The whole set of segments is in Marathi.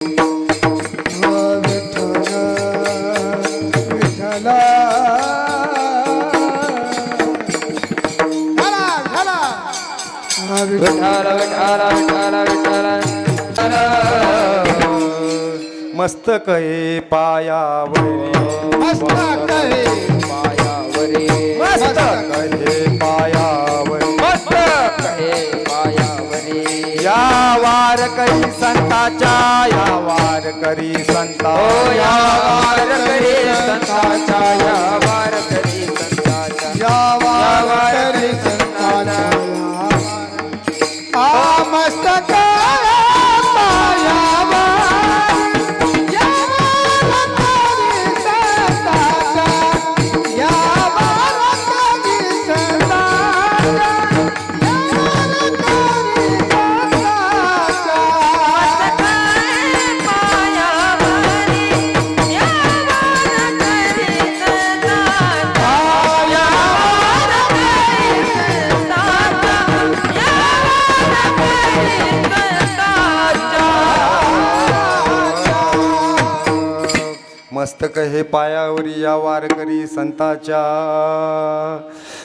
मस्तक हे पायावरी, मस्तक हे पायावरी, मस्तक हे पायावरी, मस्तक हे पायावरी. या वारकरी संताच्या, या वारकरी संता, या वारकरी संताच्या, या वारकरी संताच्या, या वारकरी संताच्या. मस्तक मस्तक हे पायावरी, या वारकरी संताच्या.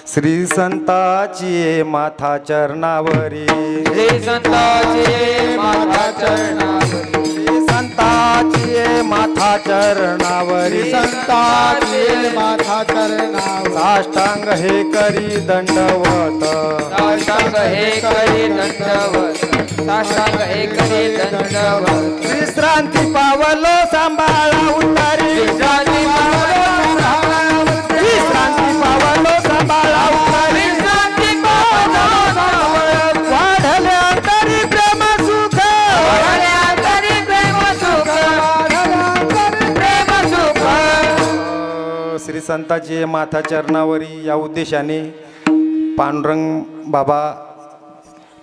श्री संताची माथा चरणावरी, श्री संताची माथा चरणावरी, श्री संताची माथा चरणावरी, संताची माथा चरणावरी. साष्टांग हे करी दंडवत, साष्टांग हे करी दंडवत, साष्टांग हे करी दंडवत. विश्रांती पावलो सांभाळा उतारी, विश्रांती पावलो, विश्रांती पावलो सांभाळा उतारी. विश्रांती पावलो, वाढले अंतरी प्रेम सुख, वाढले अंतरी प्रेम सुख, प्रेम सुख. श्री संताची माथा चरणावरी या उद्देशाने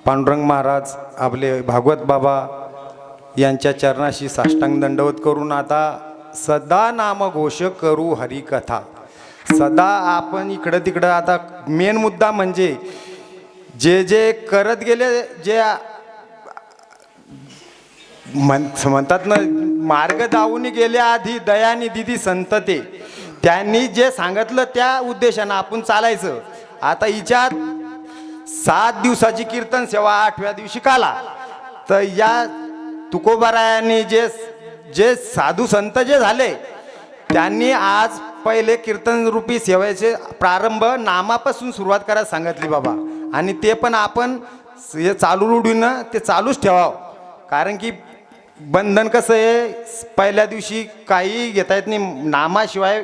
पांडुरंग महाराज आपले भागवत बाबा यांच्या चरणाशी साष्टांग दंडवत करून आता सदा नामघोष करू हरिकथा. सदा आपण इकडं तिकडं, आता मेन मुद्दा म्हणजे जे जे करत गेले, जे म्हणतात ना मार्ग दावून गेले आधी दयानी दिदी संत, ते त्यांनी जे सांगितलं त्या उद्देशानं आपण चालायचं. आता हिच्यात 7 दिवसाची कीर्तन सेवा 8व्या दिवशी काला, तर या तुकोबारायांनी जे साधू संत जे झाले त्यांनी आज पहिले कीर्तन रूपी सेवेचे प्रारंभ नामापासून सुरुवात करायला सांगितली बाबा. आणि ते पण आपण हे चालू रुढीन ते चालूच ठेवावं. कारण की बंधन कसं आहे, पहिल्या दिवशी काही घेता येत नाही, नामाशिवाय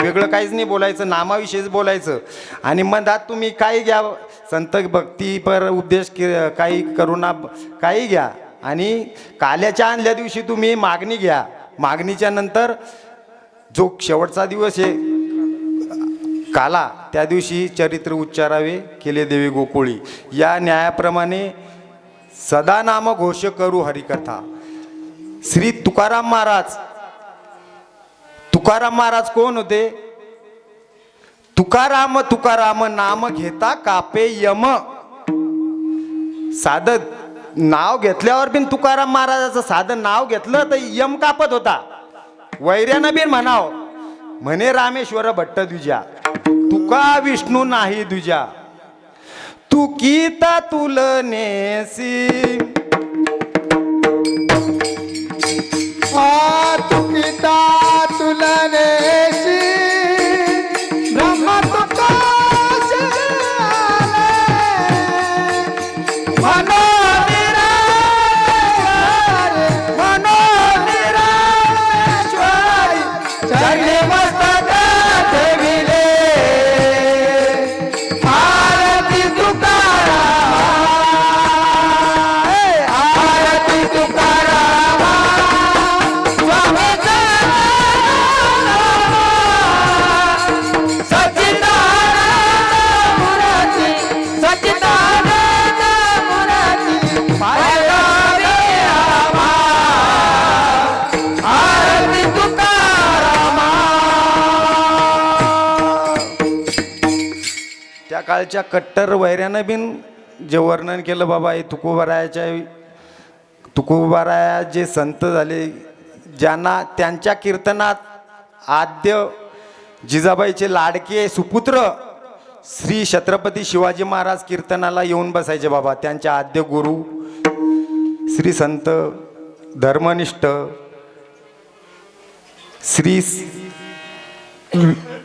वेगळं काहीच नाही बोलायचं, नामाविषयीच बोलायचं. आणि मधात तुम्ही काही घ्या, संत भक्ती पर उपदेश काही करुणा काही घ्या. आणि काल्याच्या आणल्या दिवशी तुम्ही मागणी घ्या. मागणीच्या नंतर जो शेवटचा दिवस आहे काला, त्या दिवशी चरित्र उच्चारावे केले देवी गोकुळी. या न्यायाप्रमाणे सदा नाम घोष करू हरिकथा. श्री तुकाराम महाराज कोण होते? तुकाराम नाम घेता कापे यम. साधं नाव घेतल्यावर बिन तुकाराम महाराजाचं साधं नाव घेतलं तर यम कापत होता. वैर्यानं बिन म्हणाव म्हणे रामेश्वर भट्ट दुजा, तुका विष्णू नाही दुजा. तू कीता तुलनेसी, तुकिता तुलनेसी, ब्रह्म तुका काळच्या कट्टर वैऱ्यानं बिन जे वर्णन केलं बाबा हे तुकोबारायाच्या तुकोबाराया जे संत झाले, ज्यांना त्यांच्या कीर्तनात आद्य जिजाबाईचे लाडके सुपुत्र श्री छत्रपती शिवाजी महाराज कीर्तनाला येऊन बसायचे बाबा. त्यांचे आद्य गुरु श्री संत धर्मनिष्ठ श्री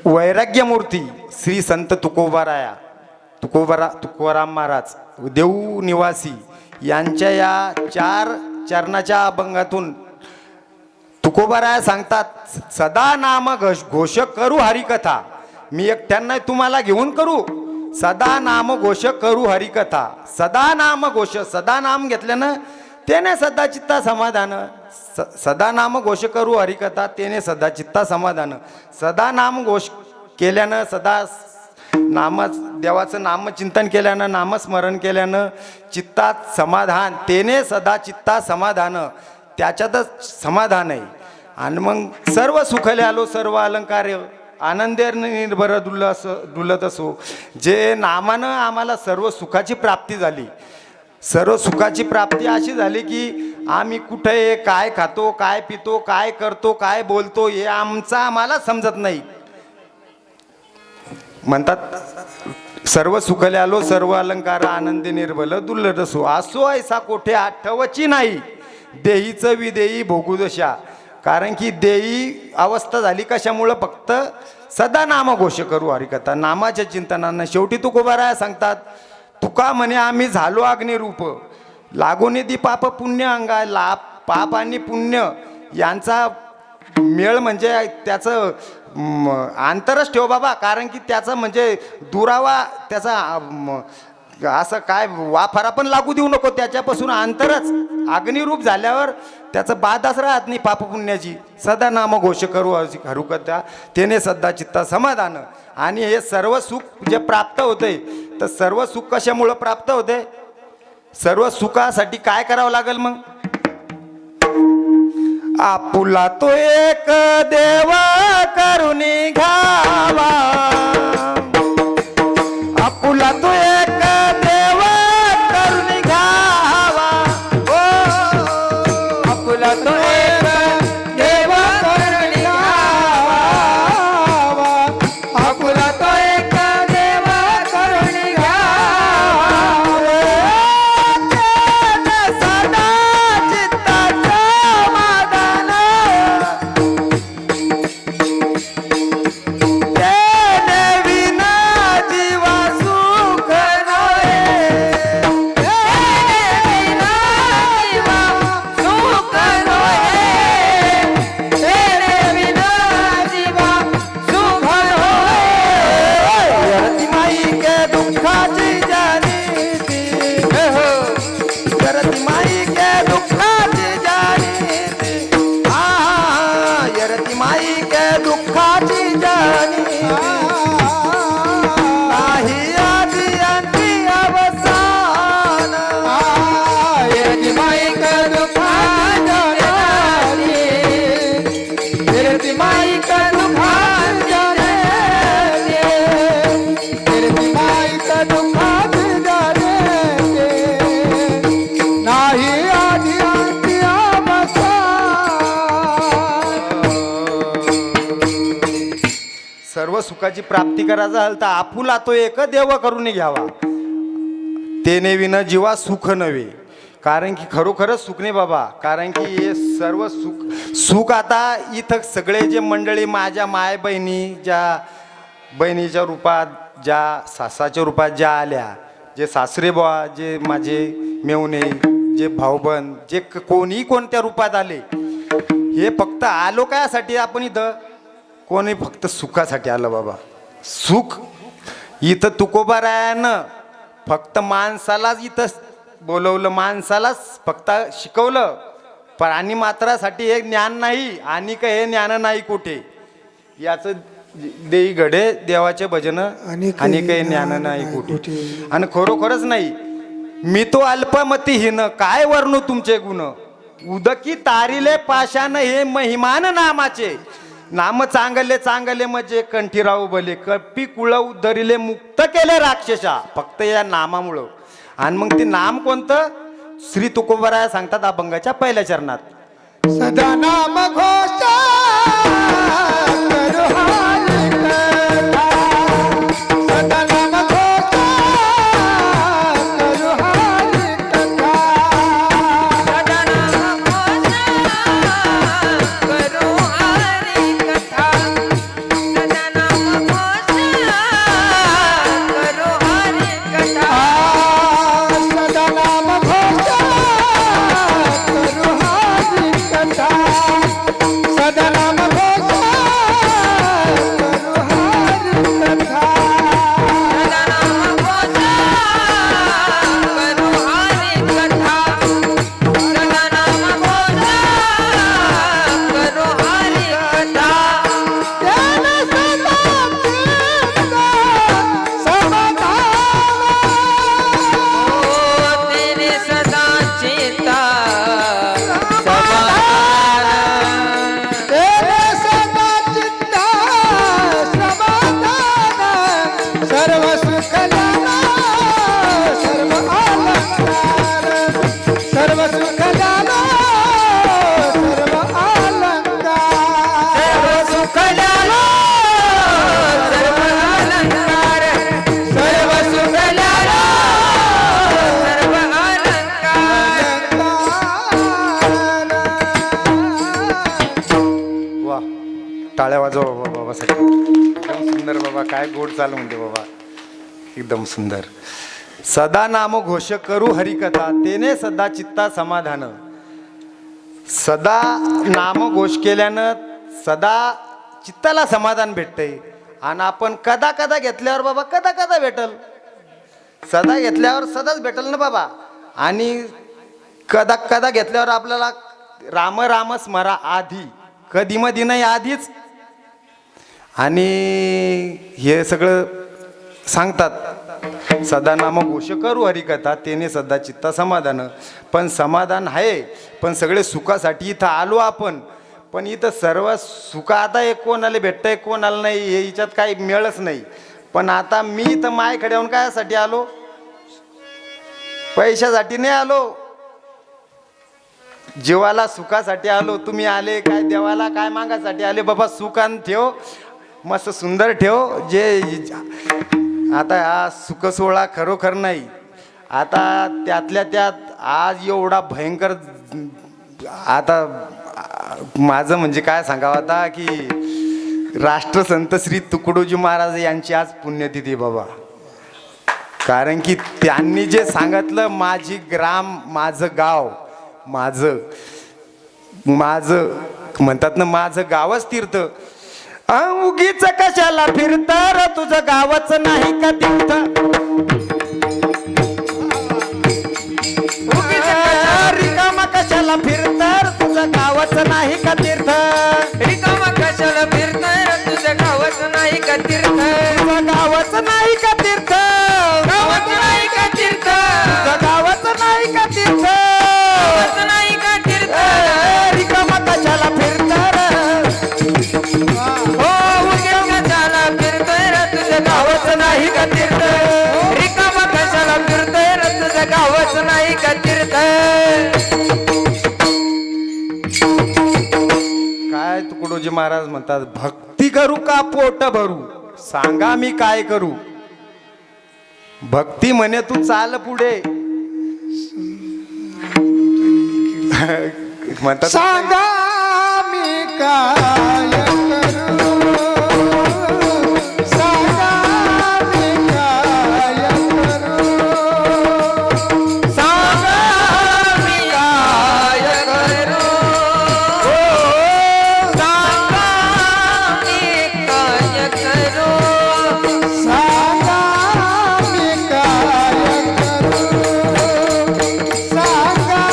वैराग्यमूर्ती श्री संत तुकोबाराम महाराज देऊ निवासी यांच्या या 4 चरणाच्या अभंगातून तुकोबाराया सांगतात, सदा नाम घोष करू हरिकथा. मी एकट्यांना तुम्हाला घेऊन करू, सदा नाम घोष करू हरिकथा. सदा नाम घोष, सदा नाम घेतल्यानं त्याने सदा चित्ता समाधान. सदा नाम घोष करू हरिकथा, त्याने सदा चित्ता समाधान. सदा नाम घोष केल्यानं, सदा देवाचं नामचिंतन केल्यानं, नामस्मरण केल्यानं चित्तात समाधान. त्याने सदा चित्ता समाधान, त्याच्यातच समाधान आहे. आणि मग सर्व सुखले आलो सर्व अलंकार आनंदे निर्भर डुलत असो. जे नामानं आम्हाला सर्व सुखाची प्राप्ती झाली. सर्व सुखाची प्राप्ती अशी झाली की आम्ही कुठे आहे, काय खातो, काय पितो, काय करतो, काय बोलतो हे आम्हाला समजत नाही. म्हणतात सर्व सुखले आलो सर्व अलंकार आनंदी निर्भल दुर्लभ असो. असो ऐसा कोठे आठवची नाही देहीचं विदेही भोगुदशा. कारण की देही अवस्था झाली कशामुळं, फक्त सदा नाम घोष करू हरिकथा, नामाच्या चिंतनानं. शेवटी तुकोबाराया सांगतात, तुका म्हणे आम्ही झालो अग्निरूप, लागून दी पाप पुण्य अंगा. पाप आणि पुण्य यांचा मेळ म्हणजे त्याचं अंतरच ठेव बाबा. कारण की त्याचं म्हणजे दुरावा, त्याचा असं काय वाफारा पण लागू देऊ नको, त्याच्यापासून अंतरच. अग्निरूप झाल्यावर त्याचं बाधाच राहत नाही पाप पुण्याची. सदा नाम घोष करू हरुकथा, त्याने सदा चित्ता समाधान. आणि हे सर्व सुख जे प्राप्त होते, तर सर्व सुख कशामुळं प्राप्त होते, सर्व सुखासाठी काय करावं लागेल मग. आपुला तो एक देव करून घ्यावा, आपुला तो एक देव करून घ्यावा. आपुला तो एक देव करून घ्यावा, आपुला तो एक देव करून घ्यावा. सदा चित्ताचं समाधान, त्याने विना जीवा सुख नये. सुख नये, तेरे बिना जीवा सुख नये. करती माई के दुःखाची जाणीती, करती माई के दुःखाची जाणीती. यरती माई के दुःखाची जाणीती. नाही आदी अंती अवसान. तेरी माई का दुखान जाने, तेरी माई का दुखान जाने, तेरी माई का दुखान जाने. नाही आधी अंती अवसान. सर्व सुखाची प्राप्ती करायचं झालं तर आपुला तो एक देव करून घ्यावा, तेने विना जीवा सुख नव्हे. कारण की खरोखरच सुख नाही बाबा. कारण की हे सर्व सुख आता इथं सगळे जे मंडळी माझ्या माय बहिणी, ज्या बहिणीच्या रूपात, ज्या सासाच्या रूपात ज्या आल्या, जे सासरे बुवा, जे माझे मेवणे, जे भाऊबंद, जे कोणी कोणत्या रूपात आले, हे फक्त आलो कायासाठी आपण इथं, कोणी फक्त सुखासाठी आलं बाबा. सुख इथं तुकोबारायानं फक्त माणसालाच इथं बोलवलं, माणसालाच फक्त शिकवलं. प्राणी मात्रासाठी हे ज्ञान नाही, आणि का हे ज्ञान नाही कुठे. याचं देई घडे देवाचे भजन, आणि काही ज्ञान नाही कुठे. आणि खरोखरच नाही. मी तो अल्पमतीहीन काय वर्णू तुमचे गुण, उदकी तारिले पाशान हे महिमान नामाचे. नाम चांगले चांगले म्हणजे कंठीराव भले, कपी कुळ उद्धरिले मुक्त केले राक्षसा, फक्त या नामामुळं. आणि मग ते नाम कोणतं, श्री तुकोबराया सांगतात अभंगाच्या पहिल्या चरणात. सदा नाम घोष करू हरी कथा. सदा नाम घोष करू हरी कथा. सदा नाम घोष करू हरी कथा. सदा नाम घोष करू हरी कथा. सदा नाम घोष करू हरी कथा. सदा नाम घोष करू हरी कथा. सदा नाम घोष करू हरी कथा. सदा नाम घोष करू हरी कथा. तेरे सदा चित्त समाधान. तेरे सदा चित्त समाधान. सर्व सुख लाना सर्व अलंकार. सर्व सुख लाना सर्व अलंकार. सर्व सुख लालो सर्व अलंकार. सर्व सुख लालो सर्व अलंकार. वा टाळ्या वाजवा बाबा बाबासाठी. एकदम सुंदर बाबा, काय गोड चालू म्हणते बाबा, एकदम सुंदर. सदा नाम घोष करू हरिकथा तेने सदा चित्ता समाधान. सदा नाम घोष केल्यानं सदा चित्ताला समाधान भेटतंय. आणि आपण कदा कदा घेतल्यावर बाबा कदा कदा भेटल. सदा घेतल्यावर सदाच भेटल ना बाबा. आणि कदा कदा घेतल्यावर आपल्याला राम राम स्मरा आधी, कधी मधी नाही आधीच. आणि हे सगळं सांगतात सदा नाम घोष करू हरिकथा तेने सदा चित्ता समाधान. पण समाधान आहे, पण सगळे सुखासाठी इथं आलो आपण. पण इथं सर्व सुख आता एक कोणाला भेटतंय कोणाला नाही, हे हिच्यात काही मेळच नाही. पण आता मी इथं मायकडे येऊन कायसाठी आलो? पैशासाठी नाही आलो, जीवाला सुखासाठी आलो. तुम्ही आले काय देवाला काय मागासाठी आले बाबा? सुखान ठेव, मस्त सुंदर ठेव. जे आता हा सुख सोहळा खरोखर नाही. आता त्यातल्या त्यात आज एवढा भयंकर, आता माझं म्हणजे काय सांगावं आता की राष्ट्रसंत श्री तुकडोजी महाराज यांची आज पुण्यतिथी बाबा. कारण की त्यांनी जे सांगितलं, माझी ग्राम माझं गाव, माझं म्हणतात ना, माझं गावच तीर्थ. उगीच कशाला फिरतर, तुझं गावच नाही का तीर्थ? रिकामा कशाला फिरतर, तुझं गावच नाही का तीर्थ? रिकामा कशाला फिरतोय तुझं गावच नाही का तीर्थ? तुझं गावच नाही का तीर्थ? गावच नाही का तीर्थ? तुझं गावच नाही का तीर्थ? गावच नाही का तीर्थ? रिकामा कशाला फिरतर, हो उगीच कशाला फिरतोय तुझं गावच नाही का तीर्थ? रिकामा कशाला फिरतोय तुझं गावच नाही का तीर्थ? काय तुकडोजी महाराज म्हणतात, भक्ती करू का पोट भरू, सांगा मी काय करू? भक्ती म्हणे तू चाल पुढे, म्हणतात सांगा मी काय करू. सांगा मी काय करू. सांगा मी काय करू. सांगा मी काय करू. सांगा मी काय करू. सांगा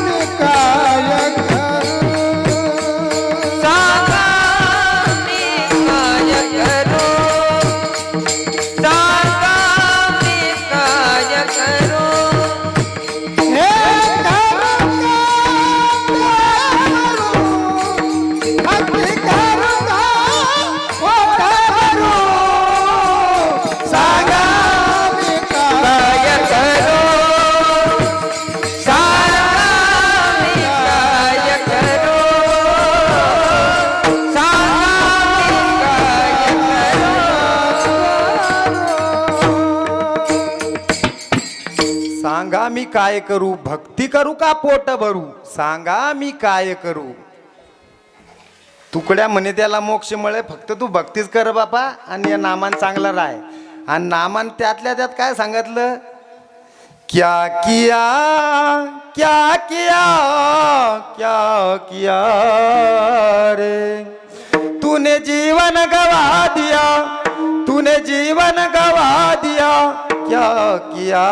मी काय करू. काय करू, भक्ती करू का पोट भरू, सांगा मी काय करू. तुकड्या म्हणे त्याला मोक्ष मिळे, फक्त तू भक्तीच कर बापा आणि या नामान चांगला राह. आणि नामान त्यातल्या त्यात काय सांगितलं, क्या किया क्या किया क्या किया रे, तूने जीवन गवा दिया, तूने जीवन गवा दिया, क्या किया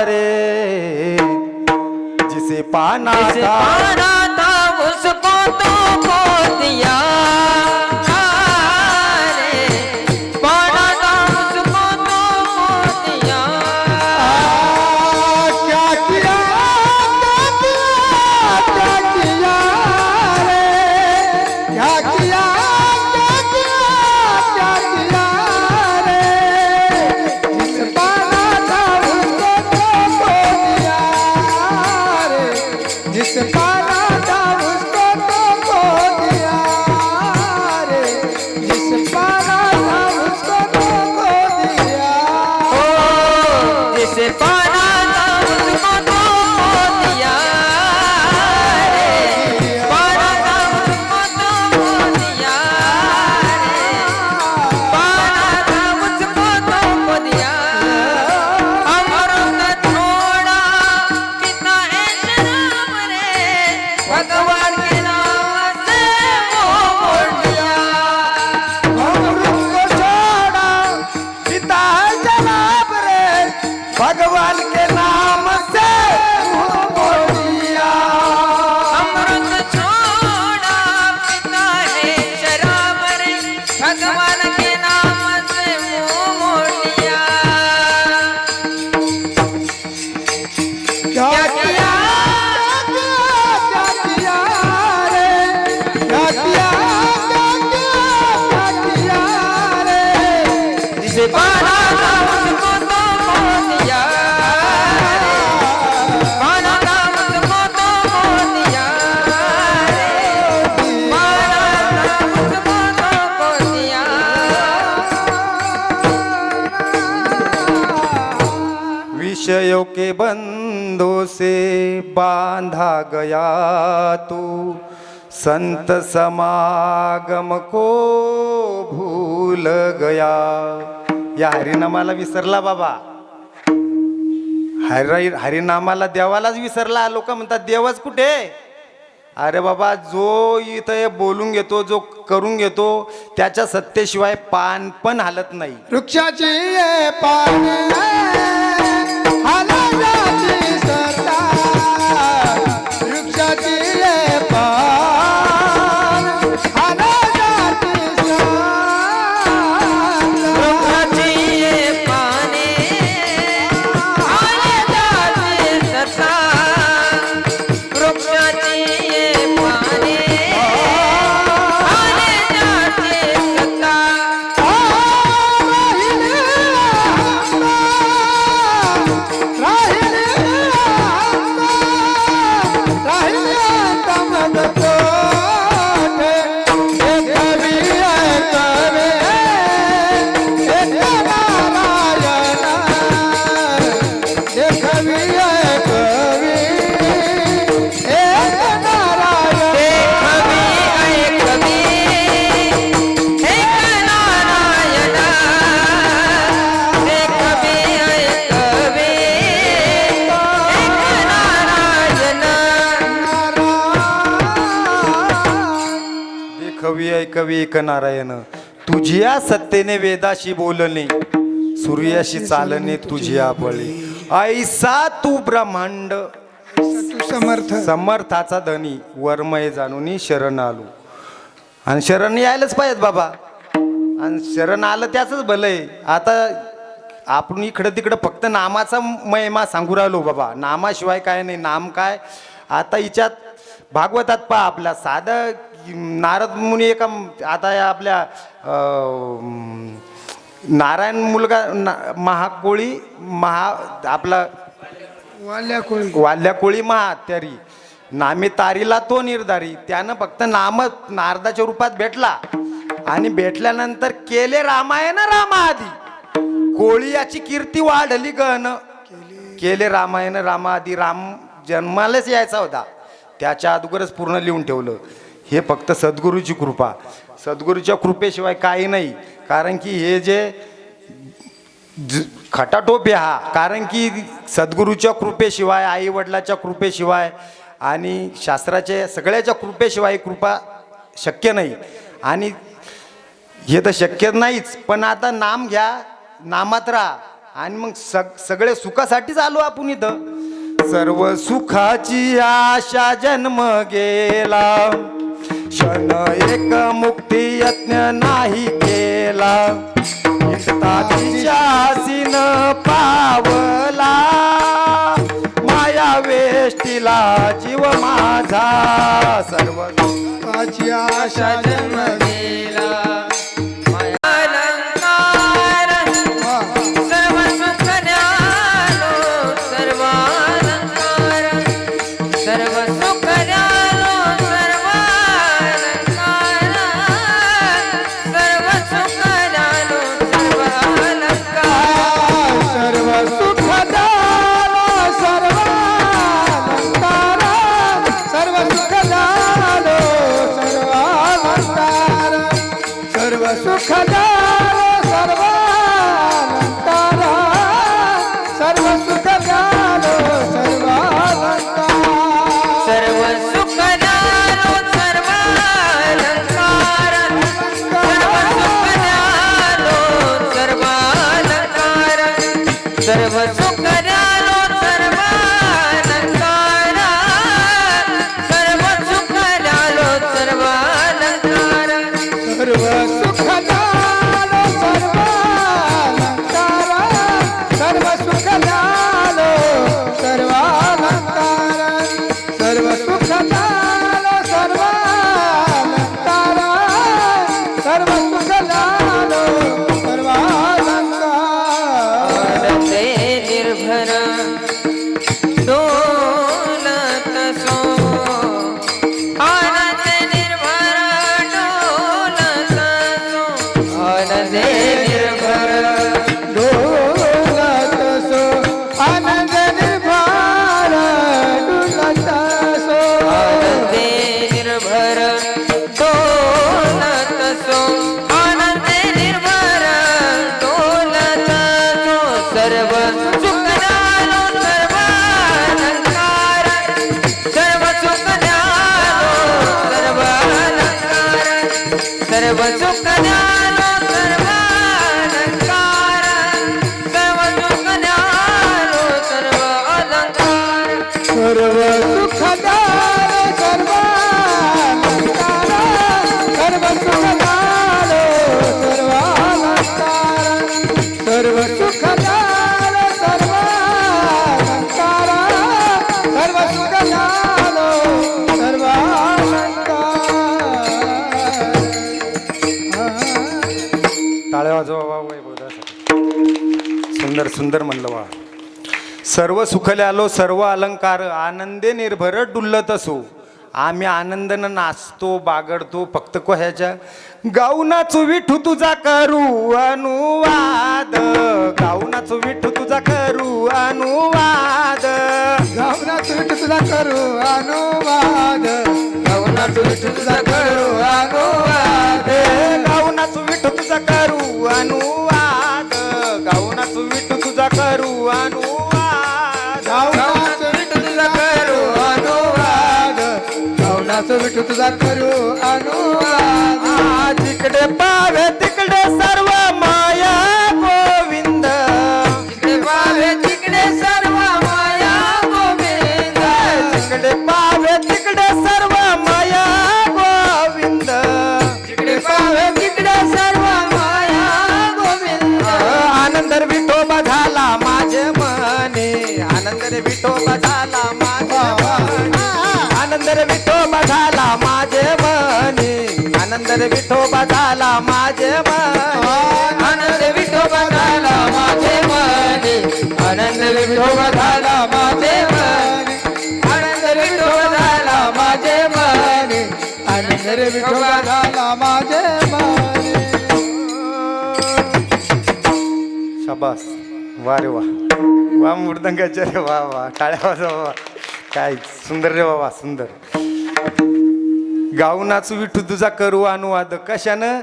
रे. जिसे पाना जिसे था पाना था उसको तो खो दिया रे, पाना था उसको तो खो दिया. क्या किया क्या किया रे, क्या किया क्या किया रे, जिस पाना था उसको तो खो दिया रे, जिस पाना था उसको तो खो दिया रे, जिस पाना था उसको तो खो दिया. जिसे पाना था उसको तो खो दिया रे, पाना था उसको तो खो दिया रे, पाना था उसको तो खो दिया. अमृत छोड़ा पिता है शराब रे, भगवान के नाम से वो मोड़ दिया. अमृत को छोड़ा पिता है जनाब रे, भगवान के नाम से मुंह मोड़ दिया. अमृत छोड़ा पिता है शराब रे, भगवान के नाम से मुंह मोड़ लिया. क्या किया क्या किया रे, क्या किया क्या किया रे, जिसे पाना था उसको तो खो दिया रे, पाना था उसको तो खो दिया रे, पाना था उसको तो खो दिया. विषयों के बंधों से बांधा गया तू, संत समागम को भूल गया. या हरिनामाला विसरला बाबा, हरिनामाला देवालाच विसरला. लोक म्हणतात देवच कुठे. अरे बाबा, जो इथं बोलून घेतो, जो करून घेतो, त्याच्या सत्तेशिवाय पान पण हालत नाही. वृक्षाची ये पाने हालाची सत्ता, वृक्षाची ये पान हालाची सत्ता. वृक्षाची ये पाने आले जाते सत्ता, वृक्षाची ये पाने आले जाते सत्ता. कवी ऐकवी एक नारायण, तुझिया सत्तेने वेदाशी बोलणे, सूर्याशी चालणे तुझिया बळी. ऐसा तू ब्रह्मांड तू समर्थ समर्थाचा धनी, वर्मय जाणून शरण आलो. आणि शरण यायलाच पाहिजेत बाबा, आणि शरण आलं त्याच भलंय. आता आपण इकडं तिकडं फक्त नामाचा महिमा सांगू राहिलो बाबा, नामाशिवाय काय नाही. नाम काय, आता हिच्यात भागवतात पहा आपल्या साधं नारद मुनी एका, आता या आपल्या नारायण मुलगा महाकोळी आपला वाल्या कोळी महात्यारी, नामे तारीला तो निर्धारी. त्यानं फक्त नाम नारदाच्या रूपात भेटला आणि भेटल्यानंतर केले रामायण रामाआधी. कोळी याची कीर्ती वाढली गहन, केले रामायण रामाआधी राम जन्मालाच यायचा होता त्याच्या अगोदरच पूर्ण लिहून ठेवलं. हे फक्त सद्गुरूची कृपा. सद्गुरूच्या कृपेशिवाय काही नाही. कारण की हे जे खटाटोप आहे हा. कारण की सद्गुरूच्या कृपेशिवाय आई वडिलाच्या कृपेशिवाय आणि शास्त्राच्या सगळ्याच्या कृपेशिवाय कृपा शक्य नाही. आणि हे तर शक्य नाहीच. पण आता नाम घ्या, नामात राहा आणि मग सगळे सुखासाठीच आलो आपण इथं. सर्व सुखाची आशा जन्म गेला, क्षण एक मुक्ती यज्ञ नाही केला. तातीच्या पावला, माया वेष्टीला जीव माझा. सर्व सुखाची आशा जन्म गेला, अलंकार सर्व सुख द्यालो, सर्व अलंकार सर्व सुख द्यालो, सर्व अलंकार सर्व सुख द्यालो, सर्व अलंकार सर्व सुख दालो, सर्व अलंकार सर्व सुख दालो, सर्व अलंकार सर्व सुख दालो, सर्व अलंकार सर्व सुख दालो, सर्व अलंकार सर्व सुख द्यालो, सर्व अलंकार सर्व सुख द्यालो, सर्व अलंकार सर्व सुख द्यालो, सर्व अलंकार सर्व सुख द्यालो, सर्व अलंकार सर्व सुख दालो, सर्व अलंकार सर्व सुख दालो, सर्व अलंकार सर्व सुख दालो, सर्व अलंकार सर्व सुख दालो, सर्व अलंकार आनंदे निर्भर डोलत सो, आनंदे निर्भर डोलत सो, आनंदे निर्भर डोलत सो, आनंद निर्भर डोलत सो, आनंदे निर्भर डोलत सो, आनंदे निर्भर डोलत सो. सर्व सुख द्यालो, सर्व अलंकार सर्व सुख द्यालो, सर्व अलंकार सर्व सुख द्यालो, सर्व अलंकार सर्व सुख द्यालो, सर्व अलंकार सर्व सुख दालो, सर्व अलंकार सर्व सुख दालो, सर्व अलंकार सर्व सुख दालो, सर्व अलंकार सर्व सुख दालो, सर्व अलंकार टाळ्या वाजवा वैभवदासाठी. सुंदर सुंदर म्हणलं वा. सर्व सुखले आलो, सर्व अलंकार आनंदे निर्भर डुल्लत असो. आम्ही आनंदानं नाचतो बागडतो फक्त ह्याच्या. गाऊ नाचू विठू तुझा करू अनुवाद, गाऊ नाचू विठू तुझा करू अनुवाद. गावनाथ विठू तुझा करू अनुवाद, गावनाथ विठू तुझा करू अनुवाद, गाऊ नाचू विठू तुझा करू अनुवाद, गाऊ नाचू विठू तुझा करू अनुवाद. गावनाथ विठू तुझा करू अनुवाद, गावनाथ विठू तुझा करू अनुवाद. जिकडे पावे तिकडे सर्व माया गोविंद, जिकडे पावे तिकडे सर्व माया गोविंद, जिकडे पावे तिकडे सर्व माया गोविंद. जिकडे पावे तिकडे सर्व माया गोविंद. आनंद रे विठोबा झाला माझे मने, आनंद रे विठोबा झाला माझे मने, आनंद रे विठोबा झाला माझे मने, आनंद रे विठोबा झाला माझे मने. आनंद विठोबा झाला माझे मने, आनंद विठोबा झाला माझे मने, आनंद विठोबा झाला माझे मने, आनंद रे विठोबा झाला माझे मने. शाबास वा रे वा. वा मृदंगाच्या रे वा वा टाळ्या वाजवा वा. काय सुंदर रे बाबा सुंदर. गाऊ नाचू विठू तुझा करू अनुवाद कशानं?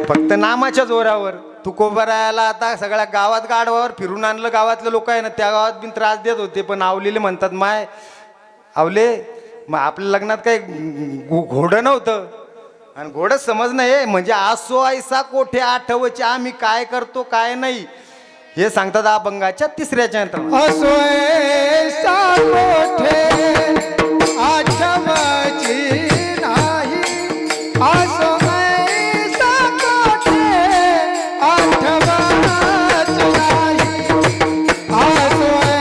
फक्त नामाच्या जोरावर. तुकोबारायाला आता सगळ्या गावात गाडवावर फिरून आणलं. गावातले लोक आहे ना त्या गावात बिन त्रास देत होते, पण आवलेले म्हणतात माय आवले मग आपल्या लग्नात काही घोडं नव्हतं आणि घोडं समज नाही म्हणजे आसो ऐसा कोठे आठवचे आम्ही काय करतो काय नाही हे सांगतात अभंगाच्या तिसऱ्या यंत्रात. असोय साकोठे आठवची नाही. असोय साकोठे आठवच नाही. असोय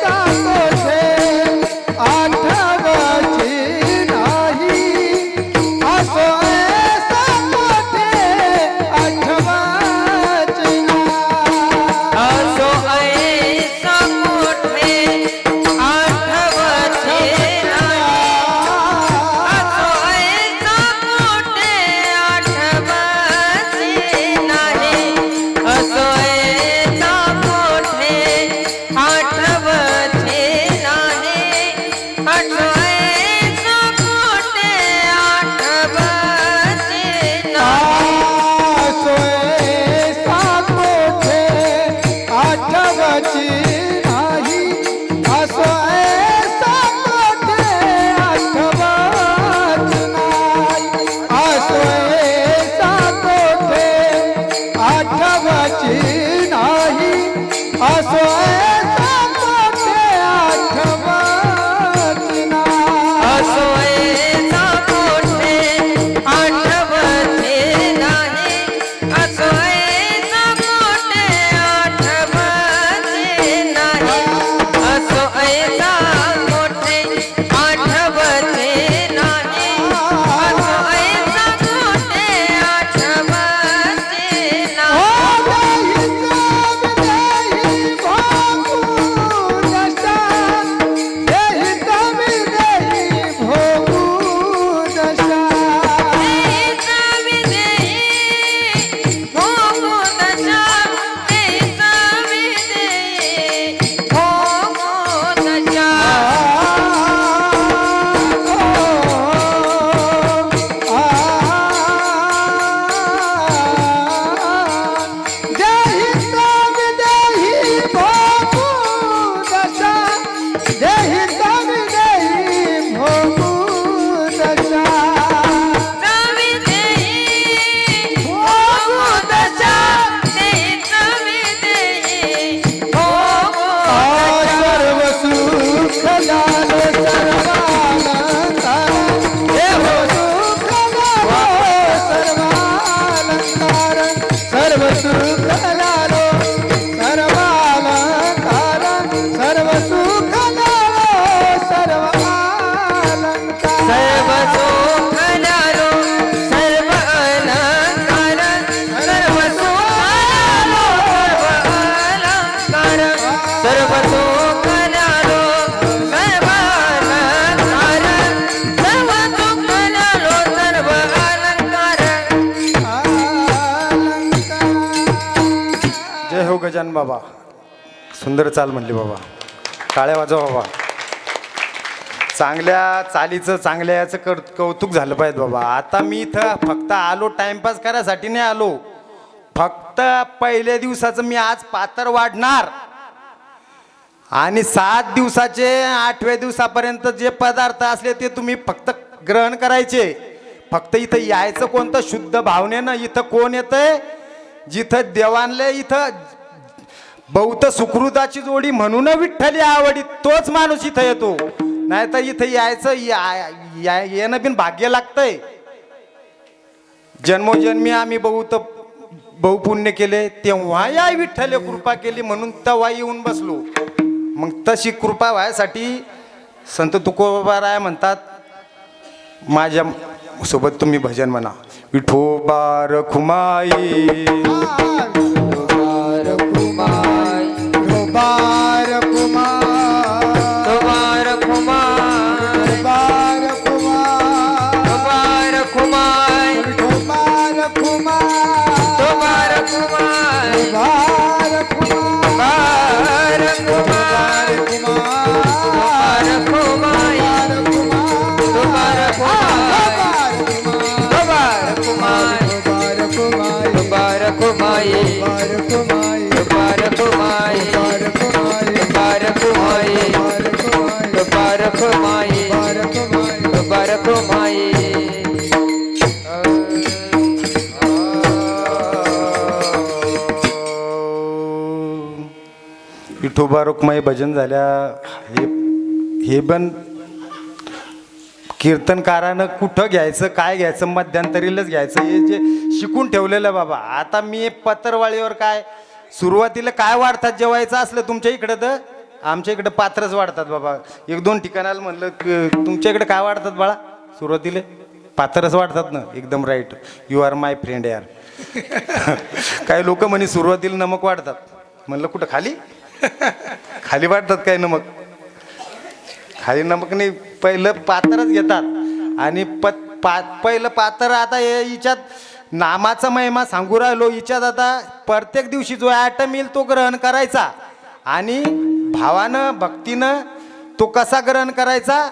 साकोठे आठवची नाही. असोय साकोठे आठवच नाही. असो ऐसा मोठे आठवते नाही. असो ऐसा मोठे आठवते नाही. असो ऐसा मोठे आठवते नाही. असो ऐसा मोठे आठवते नाही. असोय साकोठे आठवची नाही. असोय साकोठे आठवच नाही. असोय साकोठे आठवची नाही. असोय साकोठे आठवच नाही. असो ऐसा मोठे आठवते नाही. असो ऐसा मोठे आठवते नाही. असो ऐसा मोठे आठवते नाही. असो ऐसा मोठे आठवते नाही. सर्व सुख लालो सर्वालंकार. सर्व सुख लालो सर्व अलंकार. सर्व सुख लालो सर्व अलंकार. सर्व सुख लालो सर्व अलंकार. सर्व सुख लालो सर्व अलंकार. सर्व सुख लालो सर्व अलंकार. जय हो गजान बाबा. सुंदर चाल म्हणली बाबा. टाळ्या वाजवा बाबा. चांगल्या चालीचं चांगल्या याचं कौतुक झालं पाहिजे बाबा. आता मी इथं फक्त आलो टाइमपास करायसाठी नाही आलो. फक्त पहिल्या दिवसाचं मी आज पातर वाढणार आणि 7 दिवसाचे 8व्या दिवसापर्यंत जे पदार्थ असले ते तुम्ही फक्त ग्रहण करायचे. फक्त इथं यायचं कोणतं शुद्ध भावनेनं. इथं कोण येतंय? जिथं देवानले इथं बहुत सुकृताची जोडी म्हणून विठ्ठली आवडी तोच माणूस इथं येतो. नाहीतर इथं यायचं येणं बिन भाग्य लागतंय. जन्मोजन्मी आम्ही बहुत बहुपुण्य केले तेव्हा या विठ्ठल कृपा केली म्हणून तेव्हा येऊन बसलो. मग तशी कृपा व्हायसाठी संत तुकोबाराय म्हणतात माझ्या सोबत तुम्ही भजन म्हणा. विठोबा रखुमाई बार कुमार तोबार कुमार बार कुमार तोबार कुमार बार कुमार तोबार कुमार बार कुमार माये विठोबा रुक्माई भजन झाल्या. हे पण कीर्तनकारानं कुठं घ्यायचं काय घ्यायचं मध्यंतरीलाच घ्यायचं हे जे शिकून ठेवलेलं बाबा. आता मी पत्रवाळीवर काय सुरुवातीला काय वाढतात जेवायचं असलं तुमच्या इकडं तर आमच्या इकडं पात्रच वाढतात बाबा. एक दोन ठिकाणाला म्हणलं तुमच्या इकडे काय वाढतात बाळा सुरुवातीला पात्रच वाढतात ना. एकदम right you are my friend यार. काही लोक म्हणे सुरुवातीला नमक वाढतात. म्हणलं कुठं खाली खाली वाढतात काय नमक. खाली नमक नाही पहिलं पात्रच घेतात आणि पहिलं पात्र. आता हिच्यात नामाचा महिमा सांगू राहिलो. हिच्यात आता प्रत्येक दिवशी जो ॲटम येईल तो ग्रहण करायचा आणि भावानं भक्तीनं तो कसा ग्रहण करायचा.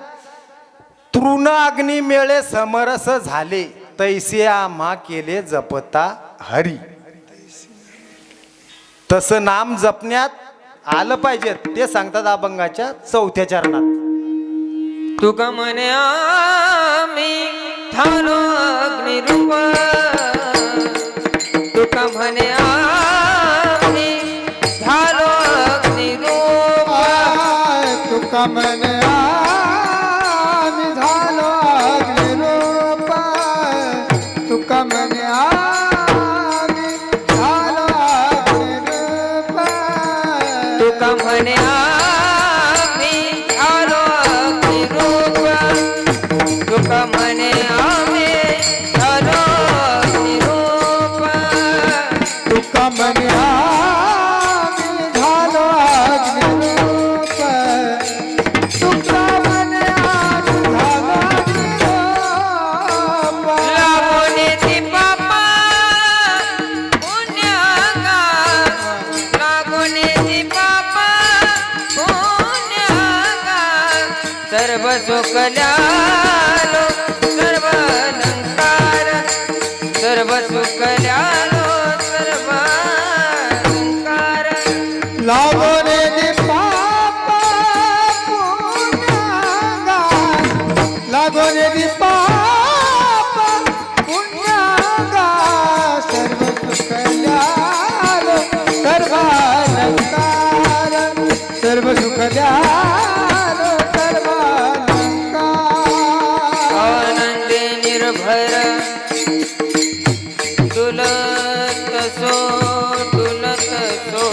तृण अग्नी मेळे समरस झाले तैसे आम्हा केले जपता हरी. तसं नाम जपण्यात आलं पाहिजे ते सांगतात अभंगाच्या 4थ्या चरणात. तुका म्हणे आम्ही ठालो अग्निरूप तुका म्हणे आम्ही ठालो अग्निरूप तुका म्हणे आम्ही झालो अग्निरूप तुका म्हणे आम्ही झालो अग्निरूप तुका म्हणे आम्ही ठालो अग्निरूप तुका म्हणे आम्ही ठालो अग्निरूप तुका म्हणे आम्ही झालो अग्निरूप तुका म्हणे आम्ही झालो अग्निरूप लागून ती पापा पुण्यगा लागून ती पापा पुण्यगा सर्व सुखल्यालो सर्व अलंकार सर्व सुखल्यालो सर्व अलंकार लागोने दे पापा पुण्यागा लागोने दे पापा पुण्यागा सर्व सुखल्यालो सर्व अलंकार सर्व सुखल्यालो सर्व अलंकार आनंदे निर्भर तुलत सो तुलत सो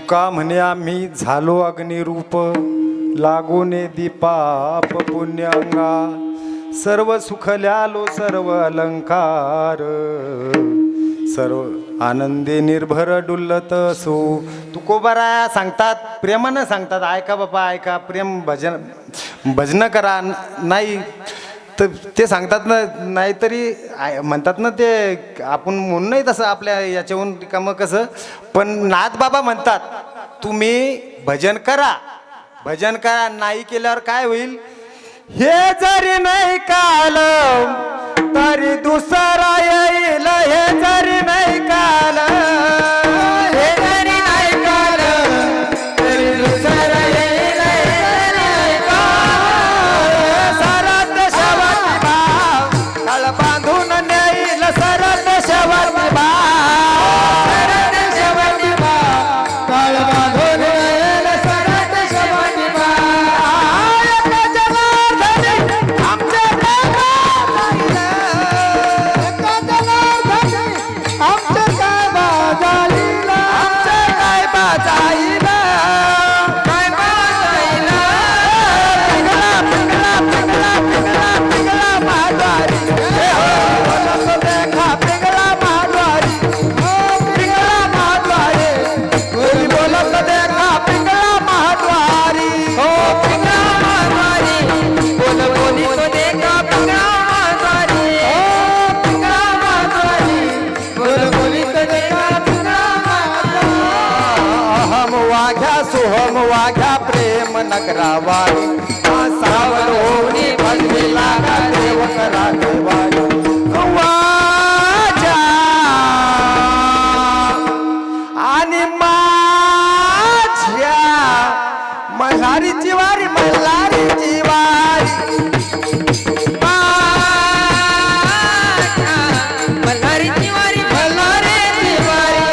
तुका म्हणे आम्ही झालो अग्निरूप लागोने दीपाप पुण्यंगा सर्व सुखल्यालो सर्व अलंकार सर्व आनंदे निर्भर डुल्लत असो. तुकोबारा सांगतात, प्रेमानं सांगतात, ऐका बाबा ऐका, प्रेम भजन करा. नाही तर ते सांगतात ना, नाहीतरी म्हणतात ना, ते आपण म्हणून नाही तसं आपल्या याच्याहून कामं कसं, पण नाथ बाबा म्हणतात तुम्ही भजन करा, भजन करा. नाही केल्यावर काय होईल, हे जरी नाही काल तरी दुसरा येईल, हे जरी नाही काल, हे जरी नाही काल तरी दुसरा येईल, हे नाही काल. सरत शेवटी भाव काळ बांधून नेईल, सरत शेवटी भाव, सरत शेवटी भाव काळ बांधून नेईल, सरत शेवटी भाव. सोहम वाघ्या प्रेम नगरावारी सावरोनी भजविला देव करा देवारी. वाजा आणि माझ्या मल्हारीची वारी, मल्हारीची वारी, मल्हारीची वारी, मल्हारीची वारी,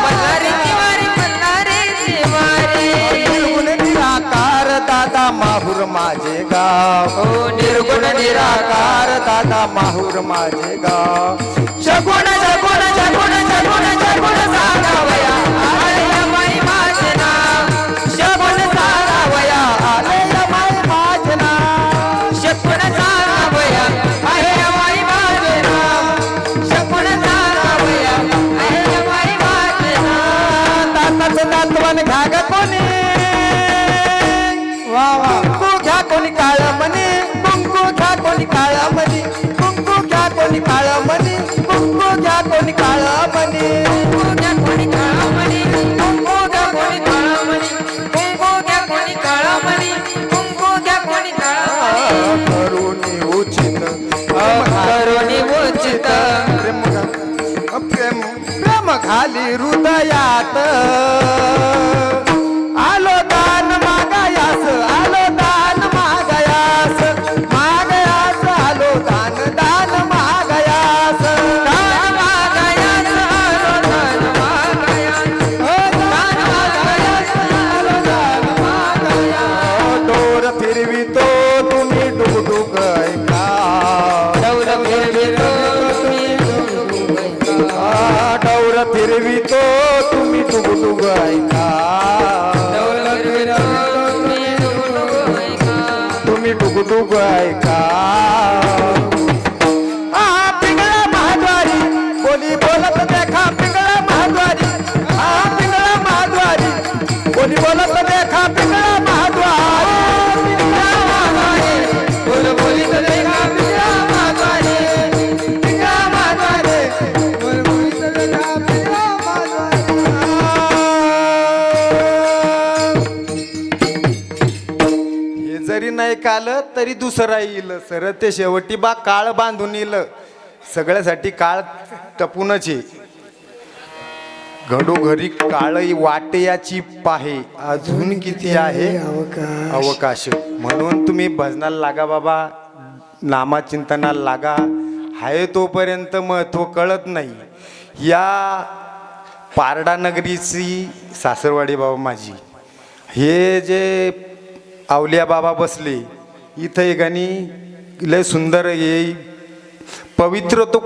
मल्हारीची वारी, मल्हारीची वारी. निर्गुण निराकार दादा माहूर माझे गाव, हो निर्गुण निराकार दादा माहूर माझे गाव. शगुण शगुण शगुण शगुण शगुण सारावया आलय माई माझे नाव, शगुण सारावया आलय माई माझे नाव, शगुण सारावया आलय माई माझे नाव, शगुण सारावया आलय माई माझे नाव. दाताचं दातवन घ्या ग कोणी, कुंकू घ्या कोणी काळ मनी, कुंकू घ्या कोणी काळ मनी, कुंकू घ्या कोणी काळ मनी, कुंकू घ्या कोणी काळ मनी. कुंकू घ्या कोणी काळामणी, कुंकू घ्या कोणी काळामणी, कुंकू घ्या कोणी काळामणी, कुंकू घ्या कोणी काळामणी. करुणी उचित करुणी उचित प्रेम प्रेम प्रेम खाली हृदयात आलो दान मागायास, आलो दान मागायास, मागायास आलो दान दान मागायास, दान मागायास आलो दान मागायास, दान मागायास आलो दान मागायास. डोर फिरवितो तुम्ही डुगडुग ऐका, डौर फिरवितो तुम्ही डुगडुग ऐका, डोर फिरवितो तुम्ही डुगडुग ऐका, डौर फिरवितो तुम्ही डुगडुग ऐका. तुम्ही डुगडुग ऐका. पिंगळा महाद्वारी बोली बोलत देखा, पिंगळा महाद्वारी, पिंगळा महाद्वारी बोली बोलत देखा, पिंगळा महाद्वारी. पिंगळा महाद्वारी बोल बोलीत देखा, पिंगळा महाद्वारी, पिंगळा महाद्वारी बोल बोलीत देखा, पिंगळा महाद्वारी. हे जरी नाही कालं तरी दुसरा येईल, सर ते शेवटी बा काळ बांधून येईल. सगळ्यासाठी काळ टपूनच आहे. घडोघरी काळी वाटेयाची पाहे अजून किती आहे अवकाश. म्हणून तुम्ही भजनाला लागा बाबा, नामाचिंतनाला लागा. आहे तोपर्यंत महत्व कळत नाही. या पारडा नगरीची सासरवाडी बाबा माझी, हे जे आवलिया बाबा बसले इथं एक आणि लय सुंदर ये पवित्र तो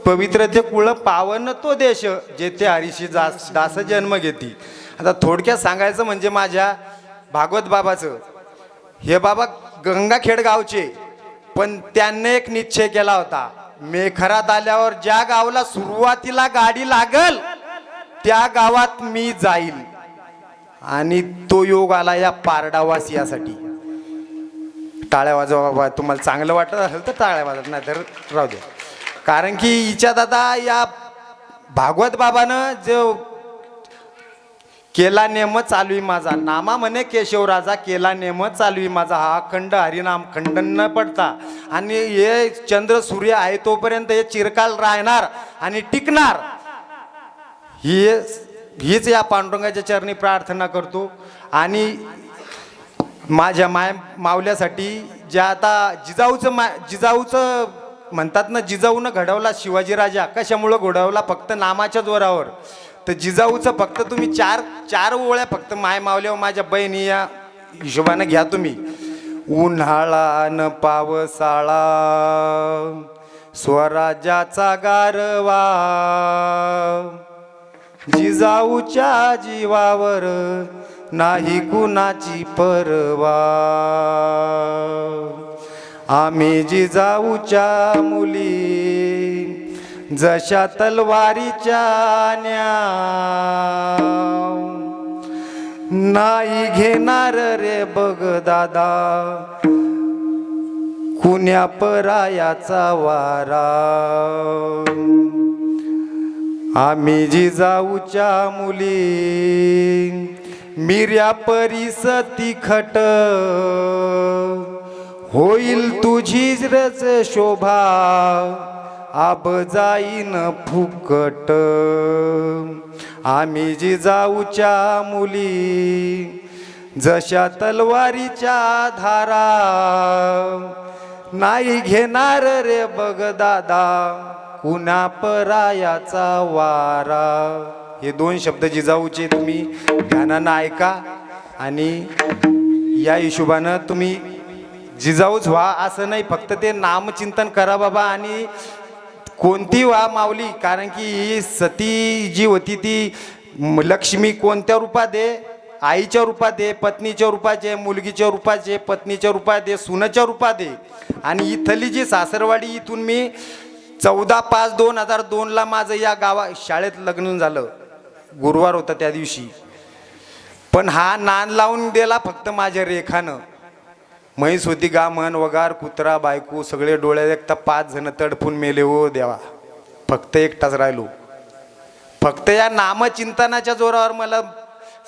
पवित्र ते कुळ पावन तो देश जेथे हरीशी दास जन्म घेती. आता थोडक्यात सांगायचं म्हणजे माझ्या भागवत बाबाचं, हे बाबा गंगाखेड गावचे, पण त्यांनी एक निश्चय केला होता, मेखरात आल्यावर ज्या गावाला सुरुवातीला गाडी लागल त्या गावात मी जाईल. आणि तो योग आला या पारडावासियासाठी. टाळ्या वाजवा बाबा, तुम्हाला चांगलं वाटत असेल तर टाळ्या वाजत, नाही तर राहू दे. कारण की हिच्यात आता या भागवत बाबानं जो केला नेम चालू आहे माझा, नामा म्हणे केशवराजा केला नेम चालू आहे माझा, हा अखंड हरिनाम खंडन न पडता. आणि हे चंद्र सूर्य आहे तोपर्यंत हे चिरकाल राहणार आणि टिकणार. हीच या पांडुरंगाच्या चरणी प्रार्थना करतो. आणि माझ्या मावल्यासाठी ज्या आता जिजाऊचं म्हणतात ना, जिजाऊनं घडवला शिवाजी राजा. कशामुळं घडवला? फक्त नामाच्या जोरावर. तर जिजाऊचं फक्त तुम्ही चार ओळ्या फक्त मावल्यावर माझ्या बहिणी या हिशोबानं घ्या तुम्ही. उन्हाळा न पावसाळा स्वराज्याचा गारवा, जिजाऊच्या जीवावर नाही कुणाची परवा. आम्ही जिजाऊच्या मुली जशा तलवारीच्या न्याव, नाही घेणार रे बघ दादा कुण्या परायाचा वारा. आम्ही जिजाऊच्या मुली मिर्या परीस तिखट, होईल तुझी रच शोभा आब जाईन फुकट. आम्ही जिजाऊच्या मुली जशा तलवारीच्या धारा, नाही घेणार रे बघ दादा कुणा परायाचा वारा. हे दोन शब्द जिजाऊचे तुम्ही ध्यानानं ऐका आणि या हिशोबानं तुम्ही जिजाऊच व्हा असं नाही, फक्त ते नामचिंतन करा बाबा. आणि कोणती व्हा माऊली, कारण की ही सती जी होती ती लक्ष्मी कोणत्या रूपात आहे? आईच्या रूपात आहे, पत्नीच्या रूपात आहे, मुलगीच्या रूपात आहे, पत्नीच्या रूपात आहे, सुनेच्या रूपात आहे. आणि इथली जी सासरवाडी, इथून मी 14/5/2002 माझं या शाळेत लग्न झालं. गुरुवार होता त्या दिवशी. पण हा नान लावून दिला फक्त माझ्या रेखानं. म्हैस होती गामन वगार कुत्रा बायको सगळे डोळ्यात एकटा 5 जण तडफून मेले हो देवा, फक्त एकटाच राहिलो. फक्त या नामचिंतनाच्या जोरावर मला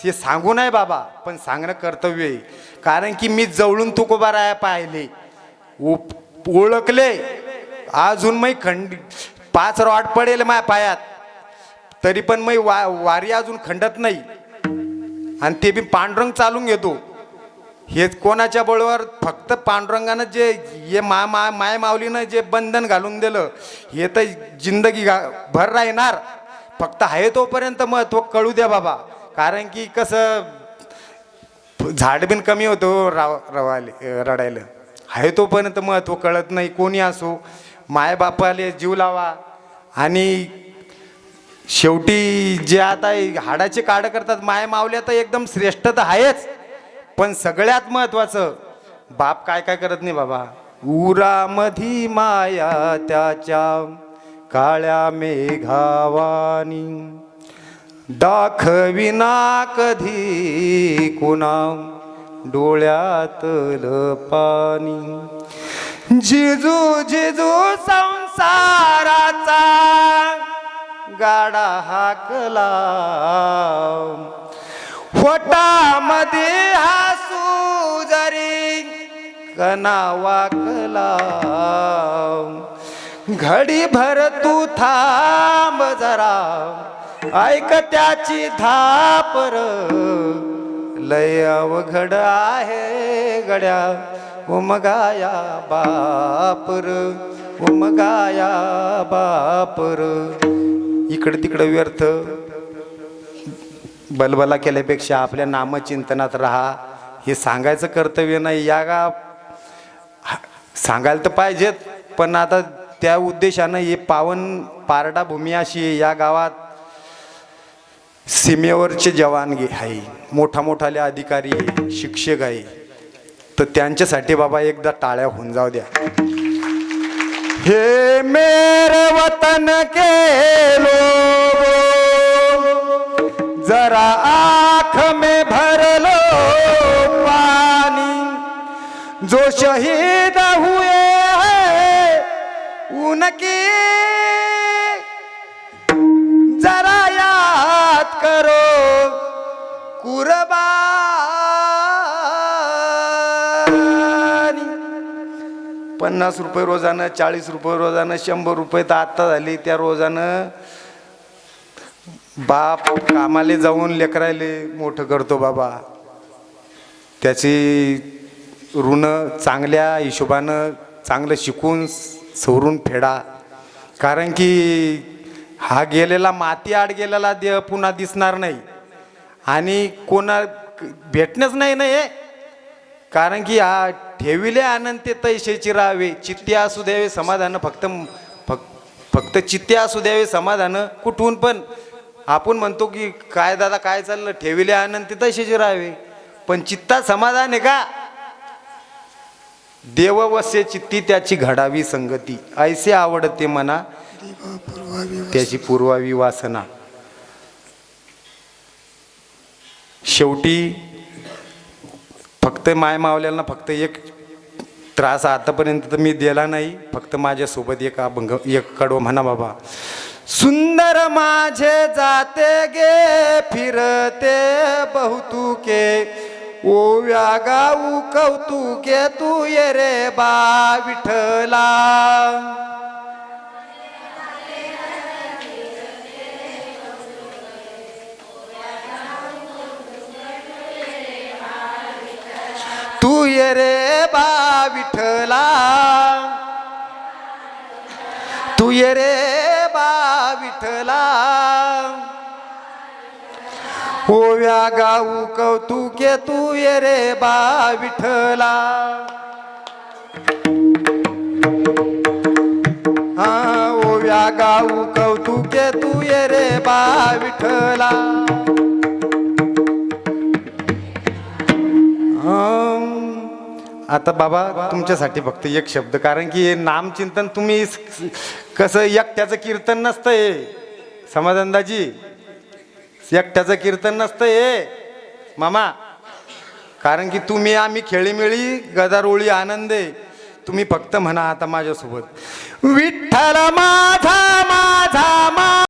हे सांगू नाही बाबा, पण सांगणं कर्तव्य आहे. कारण की मी जवळून तुकोबाराया पाहिले, ओळखले. अजून मी 5 रॉड पडेल माझ्या पायात, तरी पण मी वारी अजून खंडत नाही. आणि ते बी पांडुरंग चालून घेतो. हेच कोणाच्या बळावर? फक्त पांडुरंगानं जे हे माय माऊलीनं जे बंधन घालून दिलं, हे तर जिंदगी भर राहणार. फक्त आहे तोपर्यंत महत्त्व कळू द्या बाबा. कारण की कसं झाड बिन कमी होतो रडायला. आहे तोपर्यंत महत्त्व कळत नाही. कोणी असो, मायबापाले जीव लावा. आणि शेवटी जे आता हाडाचे काढ करतात माय मावल्या, तर एकदम श्रेष्ठ तर आहेच, पण सगळ्यात महत्वाचं बाप काय काय करत नाही बाबा. उरामधी माया त्याच्या काळ्या मेघावानी, दाखविना कधी कुणा डोळ्यातलं पाणी. जिजू जिजू संसाराचा गाडा हाकला, फोटामध्ये हसू जरी कना वाकला. घडी भर तू थांब जरा, ऐक त्याची धापर. लय अवघड आहे गड्या उमगाया बापर, उमगाया बापर. इकडं तिकडं व्यर्थ बलबला केल्यापेक्षा आपल्या नामचिंतनात राहा, हे सांगायचं कर्तव्य नाही. या सांगायला तर पाहिजेत, पण आता त्या उद्देशानं हे पावन पारडा भूमी अशी आहे, या गावात सीमेवरचे जवान आहे, मोठा मोठाले अधिकारी आहे, शिक्षक आहे, तर त्यांच्यासाठी बाबा एकदा टाळ्या होऊन जाऊ द्या. हे मेरे वतन के लोगों, जरा आँख में भर लो पानी, जो शहीद हुए हैं उनकी जरा याद करो कुर्बानी. 50 रुपये रोजानं, 40 रुपये रोजानं, 100 रुपये तर आता झाली. त्या रोजानं बाप कामाले जाऊन लेकरायले मोठं करतो बाबा. त्याची ऋण चांगल्या हिशोबानं चांगलं शिकून सवरून फेडा. कारण की हा गेलेला माती आड गेलेला देह पुन्हा दिसणार नाही आणि कोणा भेटणंच नाही ना हे. कारण की हा ठेविले आनंद ते तैसेची राहावे, चित्ते असू द्यावे समाधान, फक्त चित्ते असू द्यावे समाधान. कुठून पण आपण म्हणतो की काय दादा काय चाललं, ठेविले आनंद ते तैसेची राहावे, पण चित्ता समाधान आहे का? देव वसे चित्ती त्याची घडावी संगती, ऐसे आवडते मना त्याची पूर्वावी वासना. शेवटी फक्त माय मावल्याला फक्त एक त्रास आतापर्यंत तर मी दिला नाही, फक्त माझ्यासोबत एक अभंग एक कडवं म्हणा बाबा. सुंदर माझे जाते गे फिरते बहुतुके, ओव्या गाऊ कौतुके तू ये रे बा विठ्ठला. तू ये रे बा विठ्ठला, तू ये रे बा विठ्ठला, ओव्या गाऊ कौतुके तू ये रे बा विठ्ठला. हा ओव्या गाऊ कौतुके तू ये रे बा विठ्ठला. आता बाबा तुमच्यासाठी फक्त एक शब्द, कारण की हे नामचिंतन तुम्ही कसं एकट्याचं कीर्तन नसतं हे समाधानदाजी, एकट्याचं कीर्तन नसतं हे मामा. कारण की तुम्ही आम्ही खेळीमेळी गदारोळी आनंद आहे. तुम्ही फक्त म्हणा आता माझ्यासोबत, विठ्ठल माझा